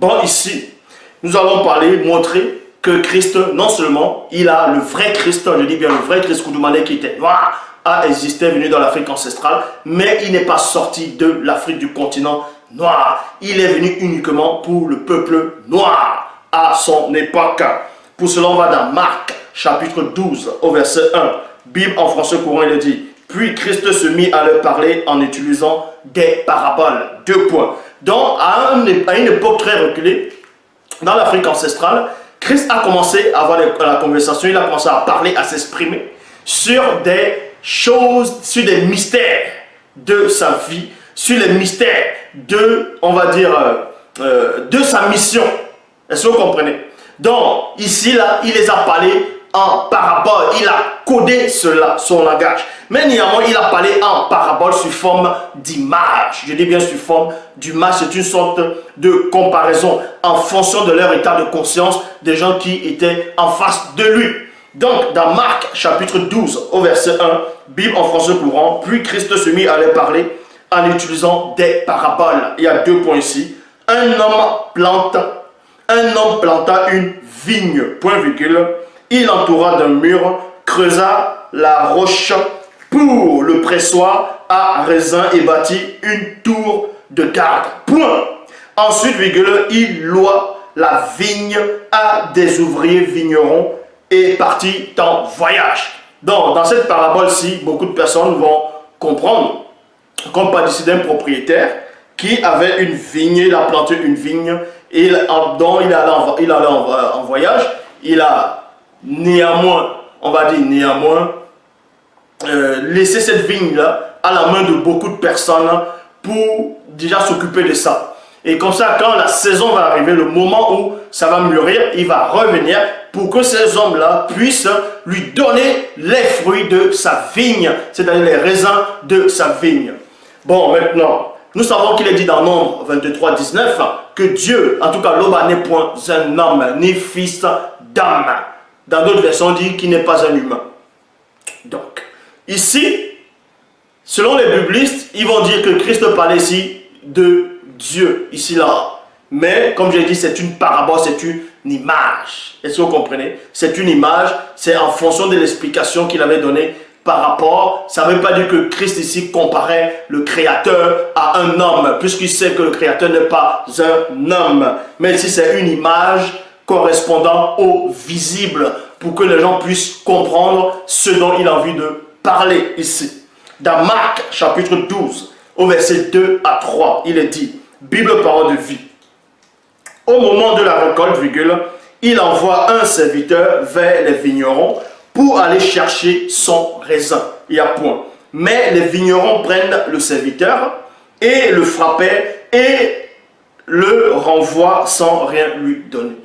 Bon, ici, nous allons parler, montrer que Christ, non seulement, il a le vrai Christ, je dis bien le vrai Christ Koudoumané qui était noir, a existé, venu dans l'Afrique ancestrale, mais il n'est pas sorti de l'Afrique du continent noir. Il est venu uniquement pour le peuple noir à son époque. Pour cela, on va dans Marc, chapitre 12, au verset 1. Bible en français courant, il dit: puis Christ se mit à leur parler en utilisant des paraboles. 2 points. Donc, à une époque très reculée, dans l'Afrique ancestrale, Christ a commencé à avoir la conversation, il a commencé à parler, à s'exprimer sur des choses, sur des mystères de sa vie, sur les mystères de, on va dire, de sa mission. Est-ce que vous comprenez? Donc, ici, là, il les a parlé en parabole, il a codé cela, son langage. Mais néanmoins, il a parlé en parabole sous forme d'image. Je dis bien sous forme d'image, c'est une sorte de comparaison en fonction de leur état de conscience des gens qui étaient en face de lui. Donc, dans Marc, chapitre 12, au verset 1, Bible en français courant, puis Christ se mit à leur parler en utilisant des paraboles. Il y a 2 points ici. Un homme planta une vigne, point virgule. Il entoura d'un mur, creusa la roche pour le pressoir à raisin et bâtit une tour de garde. Point. Ensuite, virgule, il loua la vigne à des ouvriers vignerons et partit en voyage. Donc, dans cette parabole-ci, beaucoup de personnes vont comprendre, comme par ici d'un propriétaire qui avait une vigne, il a planté une vigne, et dont il allait en voyage. Il a néanmoins, on va dire néanmoins, laissé cette vigne-là à la main de beaucoup de personnes pour déjà s'occuper de ça. Et comme ça, quand la saison va arriver, le moment où ça va mûrir, il va revenir pour que ces hommes-là puissent lui donner les fruits de sa vigne, c'est-à-dire les raisins de sa vigne. Bon, maintenant, nous savons qu'il est dit dans Nombre 23, 19 que Dieu, en tout cas l'homme n'est point un homme, ni fils d'homme. Dans d'autres versions, on dit qu'il n'est pas un humain. Donc, ici, selon les biblistes, ils vont dire que Christ parlait ici de Dieu, ici là. Mais, comme j'ai dit, c'est une parabole, c'est une image. Est-ce que vous comprenez? C'est une image, c'est en fonction de l'explication qu'il avait donnée par rapport. Ça ne veut pas dire que Christ ici comparait le Créateur à un homme, puisqu'il sait que le Créateur n'est pas un homme. Mais ici, c'est une image correspondant au visible, pour que les gens puissent comprendre ce dont il a envie de parler ici. Dans Marc, chapitre 12, au verset 2 à 3, il est dit, Bible parole de vie. Au moment de la récolte, virgule, il envoie un serviteur vers les vignerons pour aller chercher son raisin. Il y a point. Mais les vignerons prennent le serviteur et le frappaient et le renvoient sans rien lui donner.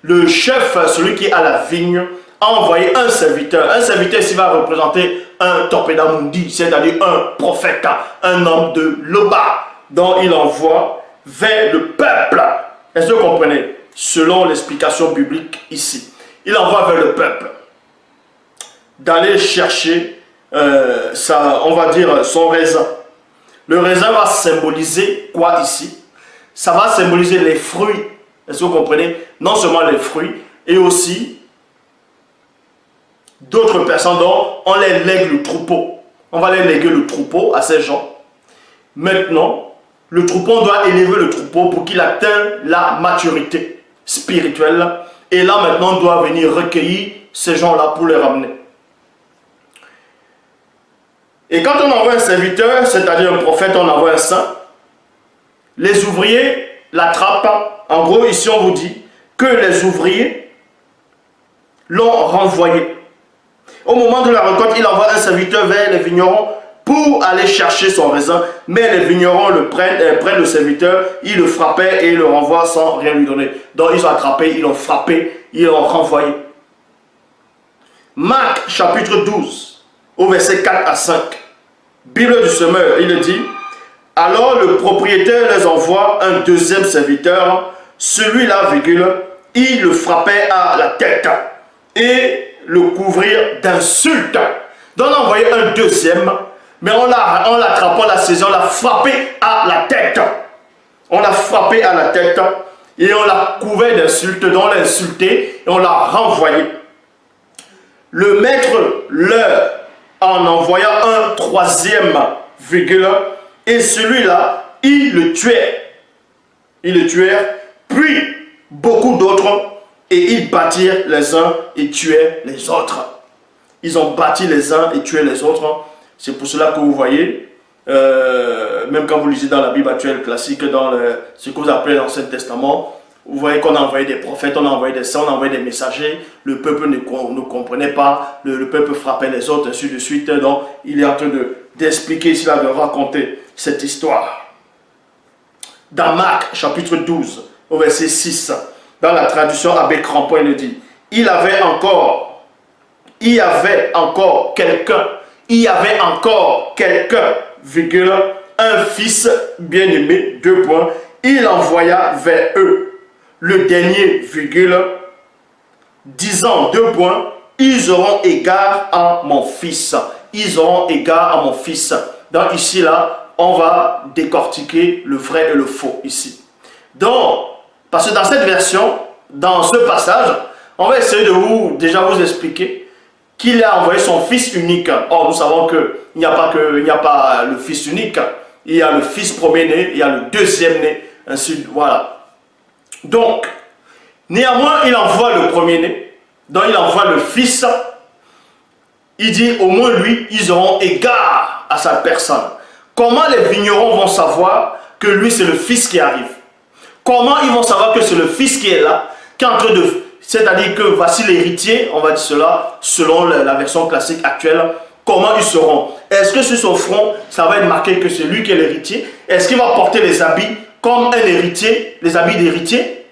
Le chef, celui qui a la vigne, a envoyé un serviteur. Un serviteur ici va représenter un Torpedamundi, c'est-à-dire un prophète, un homme de Loba, dont il envoie vers le peuple. Est-ce que vous comprenez? Selon l'explication biblique ici. Il envoie vers le peuple d'aller chercher, on va dire, son raisin. Le raisin va symboliser quoi ici? Ça va symboliser les fruits. Est-ce que vous comprenez? Non seulement les fruits, et aussi d'autres personnes dont on les lègue le troupeau. On va les léguer le troupeau à ces gens. Maintenant, le troupeau, on doit élever le troupeau pour qu'il atteigne la maturité spirituelle. Et là, maintenant, on doit venir recueillir ces gens-là pour les ramener. Et quand on envoie un serviteur, c'est-à-dire un prophète, on envoie un saint, les ouvriers l'attrapent. En gros, ici, on vous dit que les ouvriers l'ont renvoyé. Au moment de la récolte, il envoie un serviteur vers les vignerons pour aller chercher son raisin. Mais les vignerons prennent le serviteur, ils le frappaient et ils le renvoient sans rien lui donner. Donc, ils ont attrapé, ils l'ont frappé, ils l'ont renvoyé. Marc, chapitre 12, au verset 4 à 5. Bible du semeur, il dit: alors le propriétaire les envoie un deuxième serviteur. Celui-là, virgule, il le frappait à la tête et le couvrir d'insultes. Donc on a envoyé un deuxième, mais on l'attrape, on l'a saisi, on l'a frappé à la tête. On l'a frappé à la tête Et on l'a couvert d'insultes, donc on l'a insulté et on l'a renvoyé. Le maître leur en envoya un troisième virgule et celui-là, il le tuait. Ils le tuèrent, puis beaucoup d'autres et ils battirent les uns et tuèrent les autres. Ils ont battu les uns et tué les autres. C'est pour cela que vous voyez, même quand vous lisez dans la Bible actuelle classique, dans ce que vous appelez l'Ancien Testament, vous voyez qu'on a envoyé des prophètes, on a envoyé des saints, on a envoyé des messagers. Le peuple ne comprenait pas, le peuple frappait les autres, ainsi de suite. Donc, il est en train d'expliquer ici, de raconter cette histoire. Dans Marc, chapitre 12, au verset 6, dans la traduction Abbé Crampon, il dit, il y avait encore quelqu'un, virgule, un fils bien-aimé, 2 points, il envoya vers eux le dernier, virgule, disant, 2 points, ils auront égard à mon fils. Ils auront égard à mon fils. Donc ici, là, on va décortiquer le vrai et le faux ici. Donc, parce que dans cette version, dans ce passage, on va essayer de vous expliquer qu'il a envoyé son fils unique. Or, nous savons qu'il n'y a pas le fils unique. Il y a le fils premier-né, il y a le deuxième-né, ainsi, voilà. Donc, néanmoins, il envoie le premier-né, donc il envoie le fils. Il dit, au moins lui, ils auront égard à sa personne. Comment les vignerons vont savoir que lui, c'est le fils qui arrive? Comment ils vont savoir que c'est le fils qui est là, qui est en train de... C'est-à-dire que voici l'héritier, on va dire cela, selon la version classique actuelle. Comment ils seront? Est-ce que sur son front, ça va être marqué que c'est lui qui est l'héritier? Est-ce qu'il va porter les habits comme un héritier, les habits d'héritier?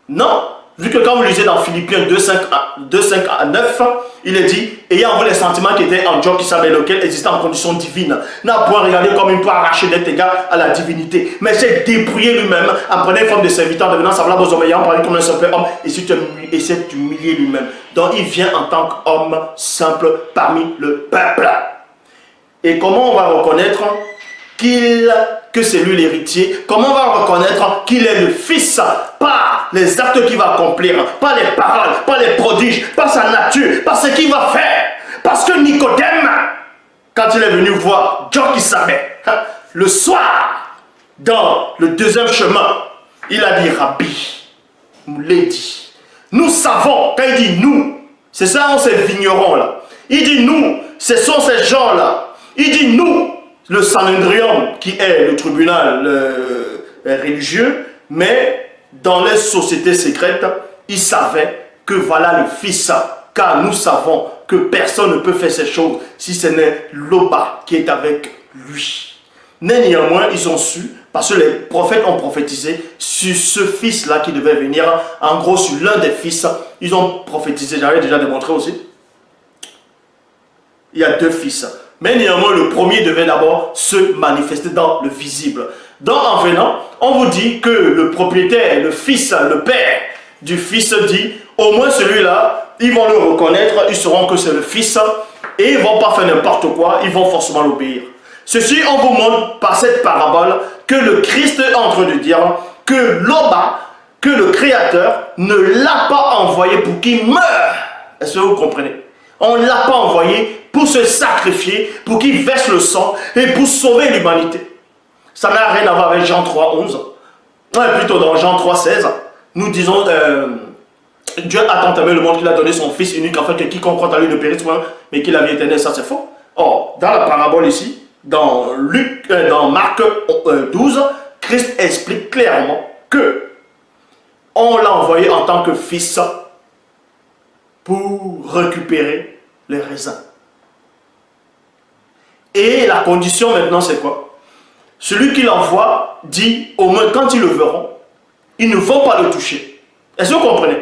Non. Vu que quand vous lisez dans Philippiens 2:5 à 9, il est dit, ayant envoyé les sentiments qui étaient en Dieu, qui savaient lequel existait en condition divine, n'a point regardé comme il peut arracher d'être égal à la divinité, mais s'est dépouillé lui-même, en prenant une forme de serviteur, en devenant semblable aux hommes, ayant parlé comme un simple homme, et s'est humilié lui-même. Donc il vient en tant qu'homme simple parmi le peuple. Et comment on va reconnaître que c'est lui l'héritier? Comment on va reconnaître qu'il est le fils? Par les actes qu'il va accomplir, par les paroles, par les prodiges, par sa nature, par ce qu'il va faire. Parce que Nicodème, quand il est venu voir Dieu qui savait, le soir, dans le deuxième chemin, il a dit, Rabbi, Lady, nous savons, quand il dit nous, c'est ça, ces vignerons là. Il dit nous, ce sont ces gens là. Il dit nous, le Sanhedrion, qui est le tribunal religieux, mais dans les sociétés secrètes, ils savaient que voilà le Fils, car nous savons que personne ne peut faire ces choses si ce n'est l'Oba qui est avec lui. Néanmoins, ils ont su, parce que les prophètes ont prophétisé sur ce fils-là qui devait venir, en gros sur l'un des fils, ils ont prophétisé, j'avais déjà démontré aussi. Il y a 2 fils. Mais néanmoins, le premier devait d'abord se manifester dans le visible. Donc, en venant, on vous dit que le propriétaire, le fils, le père du fils dit, au moins celui-là, ils vont le reconnaître, ils sauront que c'est le fils, et ils ne vont pas faire n'importe quoi, ils vont forcément l'obéir. Ceci, on vous montre par cette parabole que le Christ est en train de dire que l'Oba, que le Créateur, ne l'a pas envoyé pour qu'il meure. Est-ce que vous comprenez? On ne l'a pas envoyé pour se sacrifier, pour qu'il verse le sang et pour sauver l'humanité. Ça n'a rien à voir avec Jean 3:11. Plutôt dans Jean 3:16, nous disons Dieu a tant aimé le monde qu'il a donné son Fils unique, afin que quiconque croit en lui ne périsse point, mais qu'il a vie éternelle. Ça, c'est faux. Or, dans la parabole ici, dans Marc 12, Christ explique clairement que on l'a envoyé en tant que fils pour récupérer les raisins. Et la condition maintenant, c'est quoi? Celui qui l'envoie dit, au moins quand ils le verront, ils ne vont pas le toucher. Est-ce que vous comprenez?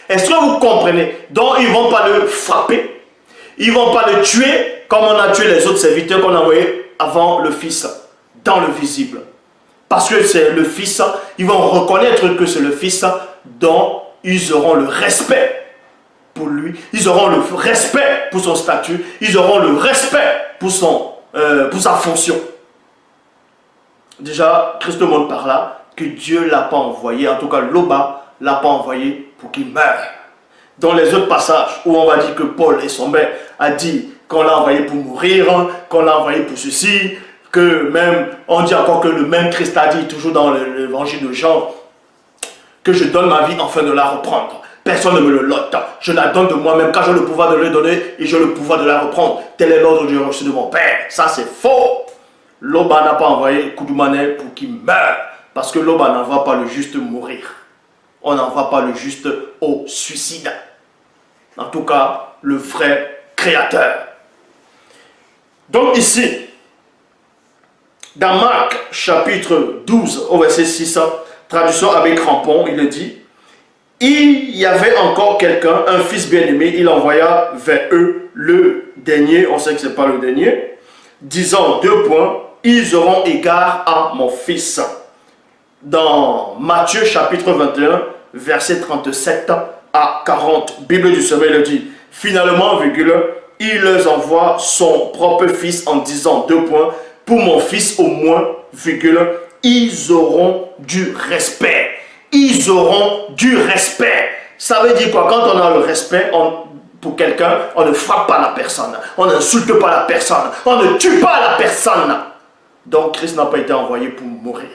Est-ce que vous comprenez? Donc ils ne vont pas le frapper, ils ne vont pas le tuer comme on a tué les autres serviteurs qu'on a envoyés avant le Fils, dans le visible. Parce que c'est le Fils, ils vont reconnaître que c'est le Fils dont ils auront le respect pour lui, ils auront le respect pour son statut, ils auront le respect pour sa fonction. Déjà, Christ montre par là que Dieu ne l'a pas envoyé, en tout cas Loba ne l'a pas envoyé pour qu'il meure. Dans les autres passages où on va dire que Paul et son père a dit qu'on l'a envoyé pour mourir, qu'on l'a envoyé pour ceci, que même, on dit encore que le même Christ a dit, toujours dans l'évangile de Jean, que je donne ma vie afin de la reprendre. Personne ne me le lote. Je la donne de moi-même car j'ai le pouvoir de le donner et j'ai le pouvoir de la reprendre. Tel est l'ordre que j'ai reçu de mon Père. Ça c'est faux. Loba n'a pas envoyé Koudoumane pour qu'il meure. Parce que Loba n'envoie pas le juste mourir. On n'envoie pas le juste au suicide. En tout cas, le vrai créateur. Donc ici, dans Marc chapitre 12 au verset 6, traduction avec crampon, il le dit, il y avait encore quelqu'un, un fils bien-aimé, il envoya vers eux le dernier, on sait que ce n'est pas le dernier, disant deux points, ils auront égard à mon fils. Dans Matthieu chapitre 21, verset 37 à 40, Bible du sommeil le dit, finalement, virgule, il leur envoie son propre fils en disant deux points, pour mon fils au moins, virgule, ils auront du respect. Ils auront du respect. Ça veut dire quoi? Quand on a le respect pour quelqu'un, on ne frappe pas la personne. On n'insulte pas la personne. On ne tue pas la personne. Donc Christ n'a pas été envoyé pour mourir.